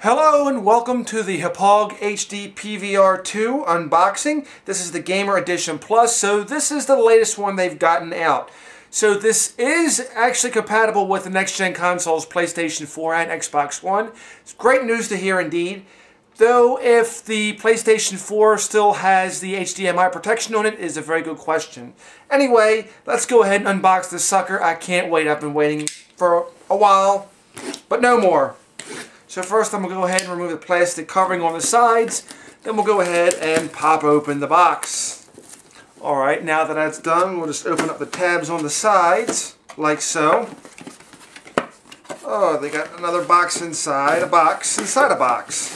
Hello and welcome to the Hauppauge HD PVR 2 unboxing. This is the Gamer Edition Plus, so this is the latest one they've gotten out. So this is actually compatible with the next-gen consoles, PlayStation 4 and Xbox One. It's great news to hear indeed. Though if the PlayStation 4 still has the HDMI protection on it is a very good question. Anyway, let's go ahead and unbox this sucker. I can't wait. I've been waiting for a while, but no more. So first I'm going to go ahead and remove the plastic covering on the sides. Then we'll go ahead and pop open the box. Alright, now that that's done, we'll just open up the tabs on the sides, like so. Oh, they got another box inside a box inside a box.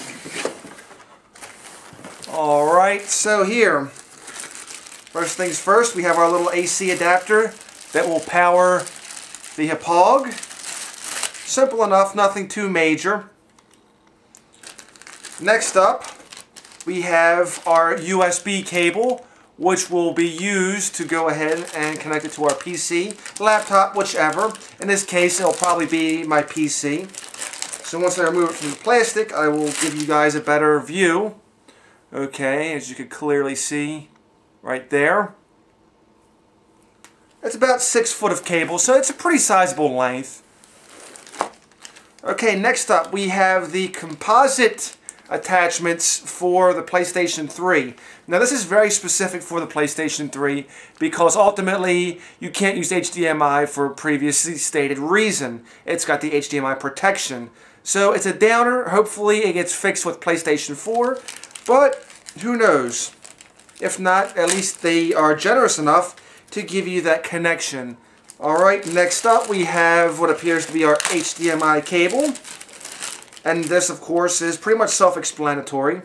Alright, so here, first things first, we have our little AC adapter that will power the Hauppauge. Simple enough, nothing too major. Next up, we have our USB cable, which will be used to go ahead and connect it to our PC, laptop, whichever. In this case, it'll probably be my PC. So once I remove it from the plastic, I will give you guys a better view. Okay, as you can clearly see right there. It's about 6 foot of cable, so it's a pretty sizable length. Okay, next up we have the composite attachments for the PlayStation 3. Now this is very specific for the PlayStation 3 because ultimately you can't use HDMI for previously stated reason. It's got the HDMI protection. So it's a downer. Hopefully it gets fixed with PlayStation 4, but who knows. If not, at least they are generous enough to give you that connection. Alright, next up we have what appears to be our HDMI cable. And this, of course, is pretty much self-explanatory.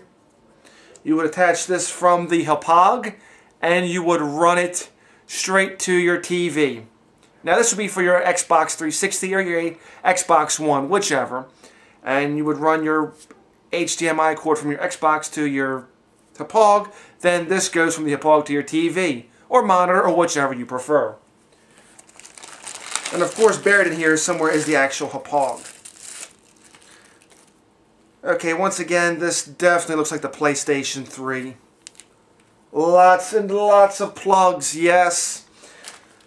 You would attach this from the Hauppauge, and you would run it straight to your TV. Now, this would be for your Xbox 360 or your Xbox One, whichever. And you would run your HDMI cord from your Xbox to your Hauppauge. Then this goes from the Hauppauge to your TV, or monitor, or whichever you prefer. And, of course, buried in here somewhere is the actual Hauppauge. Okay, once again, this definitely looks like the PlayStation 3. Lots and lots of plugs, yes.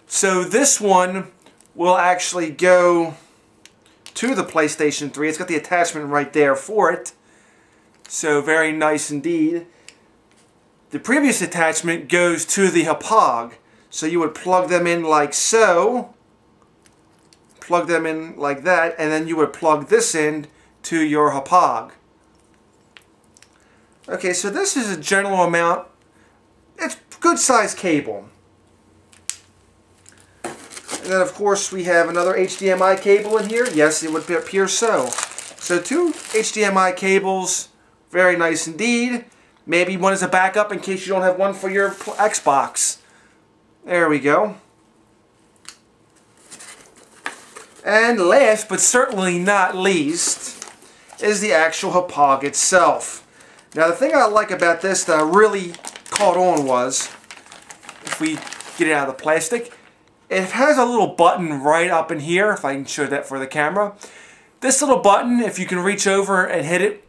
So this one will actually go to the PlayStation 3. It's got the attachment right there for it. So very nice indeed. The previous attachment goes to the Hauppauge. So you would plug them in like so. Plug them in like that, and then you would plug this in to your Hauppauge. Okay, so this is a general amount. It's good size cable. And then of course we have another HDMI cable in here. Yes, it would appear so. So 2 HDMI cables, very nice indeed. Maybe one is a backup in case you don't have one for your Xbox. There we go. And last, but certainly not least, is the actual Hauppauge itself. Now the thing I like about this that I really caught on was, if we get it out of the plastic, it has a little button right up in here, if I can show that for the camera. This little button, if you can reach over and hit it,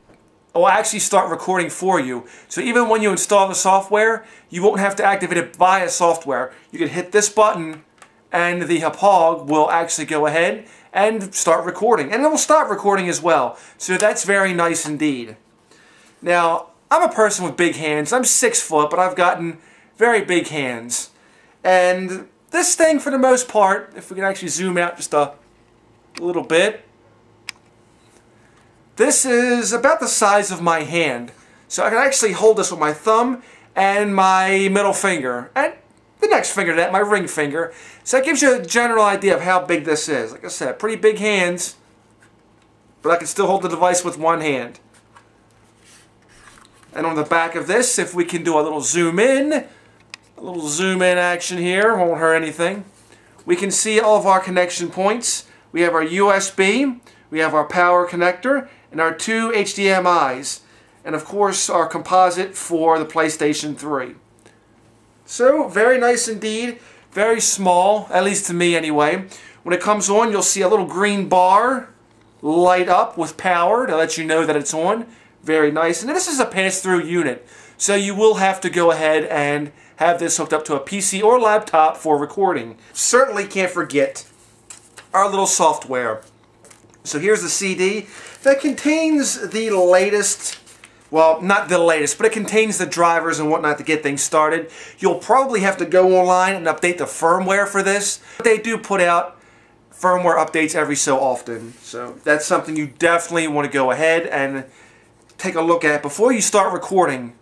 will actually start recording for you. So even when you install the software, you won't have to activate it via software. You can hit this button and the Hauppauge will actually go ahead and start recording. And it will stop recording as well. So that's very nice indeed. Now, I'm a person with big hands. I'm 6 foot, but I've gotten very big hands. And this thing, for the most part, if we can actually zoom out just a little bit, this is about the size of my hand. So I can actually hold this with my thumb and my middle finger. And the next finger to that, my ring finger. So that gives you a general idea of how big this is. Like I said, pretty big hands, but I can still hold the device with one hand. And on the back of this, if we can do a little zoom in action here, won't hurt anything. We can see all of our connection points. We have our USB, we have our power connector, and our 2 HDMIs. And of course, our composite for the PlayStation 3. So, very nice indeed. Very small, at least to me anyway. When it comes on, you'll see a little green bar light up with power to let you know that it's on. Very nice. And this is a pass-through unit, so you will have to go ahead and have this hooked up to a PC or laptop for recording. Certainly can't forget our little software. So here's the CD that contains the latest, well, not the latest, but it contains the drivers and whatnot to get things started. You'll probably have to go online and update the firmware for this. But they do put out firmware updates every so often. So that's something you definitely want to go ahead and take a look at before you start recording.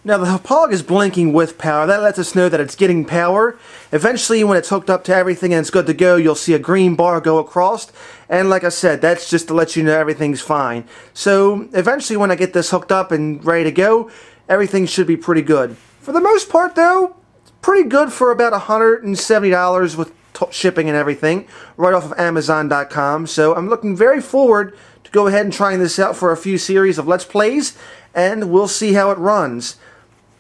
Now the Hauppauge is blinking with power. That lets us know that it's getting power. Eventually, when it's hooked up to everything and it's good to go, you'll see a green bar go across. And like I said, that's just to let you know everything's fine. So eventually, when I get this hooked up and ready to go, everything should be pretty good. For the most part though, it's pretty good for about $170 with shipping and everything, right off of Amazon.com. So I'm looking very forward to go ahead and trying this out for a few series of Let's Plays, and we'll see how it runs.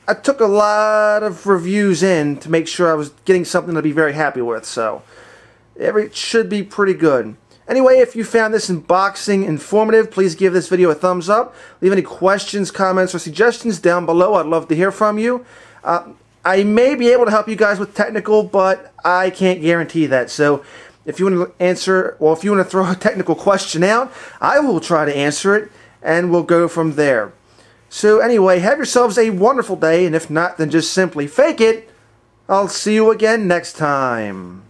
I took a lot of reviews in to make sure I was getting something to be very happy with, so it should be pretty good. Anyway, if you found this unboxing informative, please give this video a thumbs up. Leave any questions, comments, or suggestions down below. I'd love to hear from you. I may be able to help you guys with technical, but I can't guarantee that. So if you want to answer, or if you want to throw a technical question out, I will try to answer it, and we'll go from there. So anyway, have yourselves a wonderful day, and if not, then just simply fake it. I'll see you again next time.